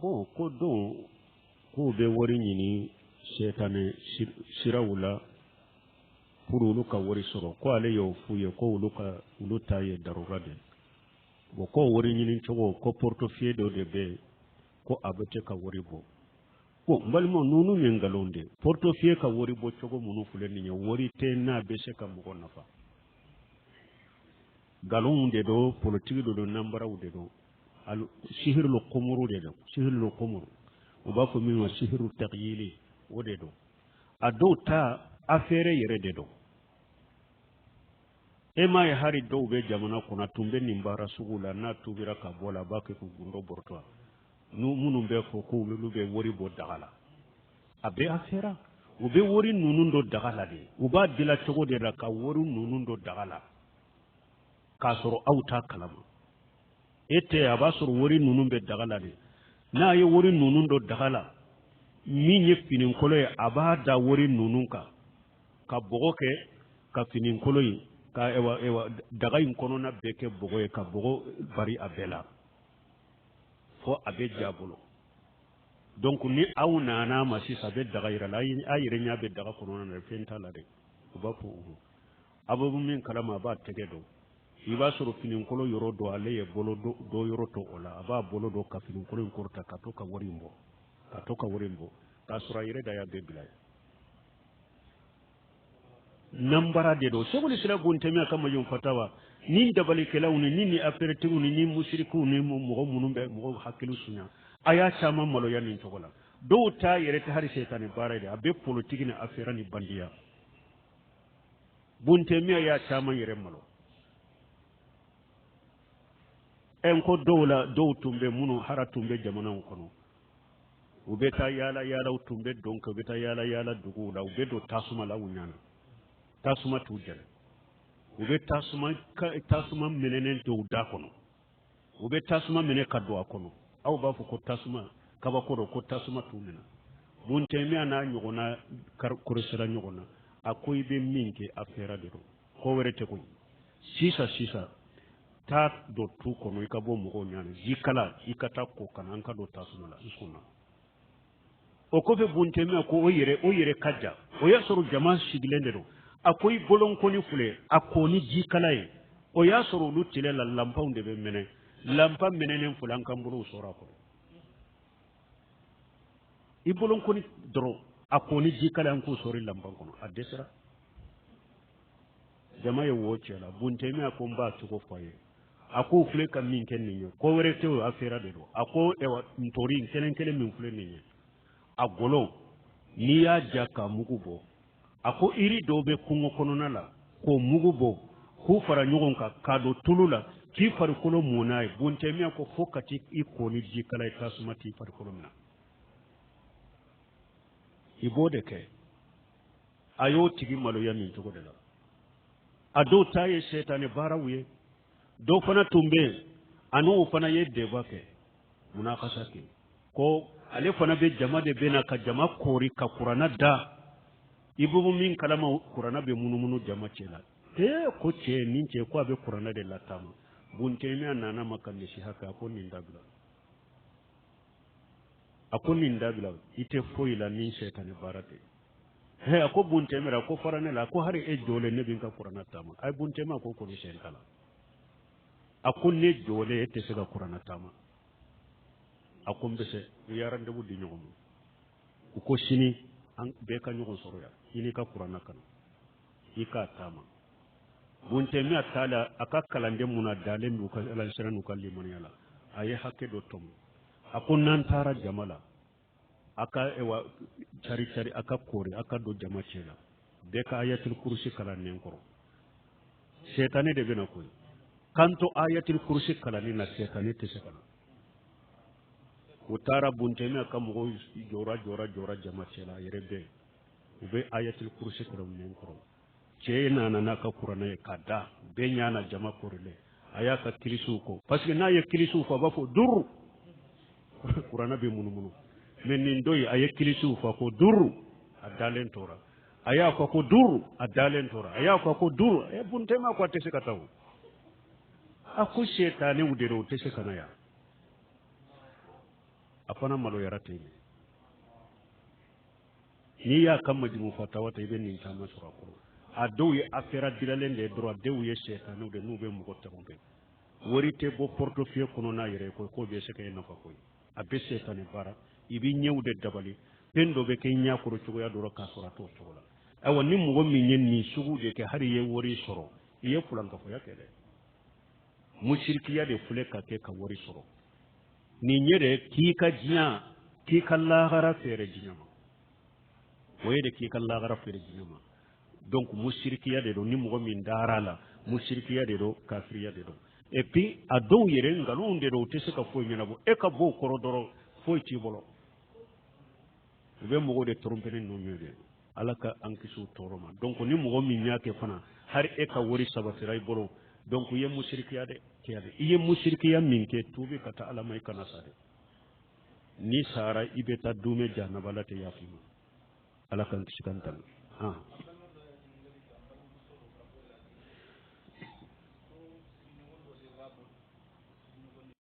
bon ko don ko be wari ɲini setane siraw la pour olu ka wari sɔrɔ ko ale y'o f'u ye ko olu ta ye daruga de bon ko wari ɲini cogo ko portefeuille dɔ de bɛ ko a bɛ te ka wari bɔ bon n balima ninnu ye nkalon de portefeuille ka wari bɔ cogo minnu filɛ nin ye wari tɛ n'a bɛ se ka mɔgɔ nafa nkalonw de don politiki de don nanbaraw de don sihirul qumuru de don sihirul qumuru u b'a fɔ min ma sihiru taqyili o de don a dɔw ta affaire yɛrɛ de don e m'a ye hari dɔw bɛ jamana kɔnɔ tun bɛ nin baara sugu la n'a tubira ka bɔ la a b'a kɛ k'u gundo bɔrɔtɔ minnu bɛ fɔ ko olu bɛ wari bɔ daga la a bɛ affaire u bɛ wari ninnu don daga la de u b'a dila cogo de la ka wari ninnu don daga la k'a sɔrɔ aw t'a kalama e tɛ a b'a sɔrɔ wari ninnu bɛ daga la de n'a ye wari ninnu don daga la min ye finikolon ye a b'a da wari ninnu kan ka bɔgɔ kɛ ka finikolon ye ka daga in kɔnɔna bɛɛ kɛ bɔgɔ ye ka bɔgɔ bari a bɛɛ la fo a bɛ ja bolo donc ni aw nana ma sisan a bɛ daga yira la a yɛrɛ ɲɛ bɛ daga kɔnɔna na fɛn t'a la dɛ u b'a fɔ a bɛ min kalama a b'a tɛgɛ dɔn i b'a sɔrɔ finikolon yɔrɔ dɔ ale ye bolo dɔ yɔrɔ to o la a b'a bolo dɔ ka finikolon in kɔrɔta ka to ka wari in bɔ k'a sɔrɔ a yɛrɛ da y'a bɛɛ bila ye nambara de don sogoli sira bontɛmɛ ka majun fatawa ni dabalikɛlaw ni affairetigiw ni musirikiw ni mɔgɔ minnu bɛ mɔgɔ hakili sunya a y'a caman maloya nin cogo la dɔw ta yɛrɛ tɛ hali setani baara de a bɛ politiki ni affaire ni bandiya bontɛmɛ y'a caman yɛrɛ malo ko dɔw la dɔw tun bɛ minnu hara tun bɛ jamanaw kɔnɔ u bɛ taa yaala yaalaw tun bɛ dɔn kɛ u bɛ taa yaala yaala duguw la u bɛ don tasuma la u ɲana tasuma t'u jɛnɛ u bɛ tasuma minɛnen to u da kɔnɔ u bɛ tasuma minɛ ka don a kɔnɔ aw b'a fɔ ko tasuma kabako don ko tasuma t'u minɛ bontɛmɛ n'a ɲɔgɔnna kɔrɔsira ɲɔgɔn na a ko i bɛ min kɛ affaire de don ko wɛrɛ tɛ koyi sisan taa don tu kɔnɔ i ka bɔ mɔgɔw ɲana ji kala i ka taa ko kana an ka don tasuma la i sunna o kɔfɛ bontɛmɛ ko o yɛrɛ ka ja o y'a sɔrɔ jama sigilen de don a ko i bolonkɔni filɛ a ko ni ji kala ye o y'a sɔrɔ olu tile la lanpaw de bɛ mɛnɛ lanpa mɛnɛnen filɛ an kan bolow sɔrɔ a kɔrɔ i bolonkɔni dɔrɔn a ko ni ji kala an k'o sɔrɔ lanpa kɔnɔ a dɛsɛra jama ye wo cɛ la bontɛmɛ a ko n b'a cogo fɔ a ye a ko filɛ ka min kɛ nin ye ko wɛrɛ tɛ o affaire de don a ko ntori kelen min filɛ nin ye a golo n'i y'a ja k'a mugu bɔ a ko iri dɔw bɛ kungo kɔnɔna la k'o mugu bɔ k'u fara ɲɔgɔn kan k'a don tulu la k'i farikolo mun n'a ye bontɛmɛ ko fo ka t'i ko ni ji kala ye tasuma t'i farikolo minɛ i b'o de kɛ a y'o tigi maloya nin cogo de la a dɔw ta ye setani baaraw ye dɔw fana tun bɛ yen a n'o fana ye deba kɛ munakasa kɛ ko ale fana bɛ jama de bɛ na ka jama koori ka kuranna da i bɛ min kalama kuranna bɛ munumunu jama cɛ la ko cɛ nin cɛ ko a bɛ kuranna de latama bontɛmɛ nana ma ka misi hakɛ a ko nin dabila i tɛ foyi la ni setani baara tɛ a ko bontɛmɛ a ko fara ne la a ko hari e jɔlen ne bɛ n ka kuranna taama a ye bontɛmɛ a ko kɔni sɛn ta la a ko ne jɔlen e tɛ se ka kuranna taama a ko n bɛ se u ye rendez-vous di ɲɔgɔn ma u ko sini an bɛɛ ka ɲɔgɔn sɔrɔ yan i n'i ka kuranna kanu i k'a taama bontɛmɛ a taala a ka kalanden mun na dalen n'u ka alansira n'u ka limaniya la a ye hakɛ dɔ tɔmɔ a ko n'an taara jama la a ka cari a ka koori a ka don jama cɛ la bɛɛ ka ayatul kursi kalannen kɔrɔ setani de bɛna koyi kanto ayatul kursi kalanni na setani tɛ se ka na u taara bontɛmɛ ka mɔgɔw jɔra jama cɛ la a yɛrɛ bɛɛ u bɛ ayatul kursi kalannen kɔrɔ cɛ nana n'a ka kuranna ye ka da bɛɛ ɲana jama korilen a y'a ka kilisiw kɔ parce que n'a ye kilisiw fɔ a b'a fɔ duru kuranna bɛ munumunu mais nin dɔ ye a ye kilisiw fɔ ko duru a dalen tora a y'a fɔ ko duru a dalen tora a y'a fɔ ko duru bontɛmɛ ko a tɛ se ka taa o a ko setaniw de don u tɛ se ka na yan a fana malo yarate me ni ya kamma dimu fatawa ta ibe nin tama sura ko a dow ye affaire dilalen de droit dew ye shaytanu de nube mu ko tambe worite bo portefeuille kono na yere ko be se kay nafa koy a be shaytanu bara ibi nyewde dabali pendo be kay nyakoro cugo ya doro ka sura to cugola awa ni mu gommi nyenni sugu de ke hari ye wori soro ye fulanka fo yakede mushrikiya de fule ka ke ka wori soro ni nyere ki ka jinya ki kallagara fere jinyama woyede ki kallagara fere jinyama donc mushrikiya de do ni mo min darala mushrikiya de do kafiriya de do et puis a dow yere ngalon de do tese ka fo nyana bo e ka bo korodoro fo ci bolo be mo de trompene no nyede alaka ankisu toroma donc ni mo min nyake fana har e ka wori sabatira bolo donc ye mushrikiya de kiyade iye mushrikiya min ke tubi kata alama kana sade ni sara ibeta dume janabalate yafima ala kan kiskantan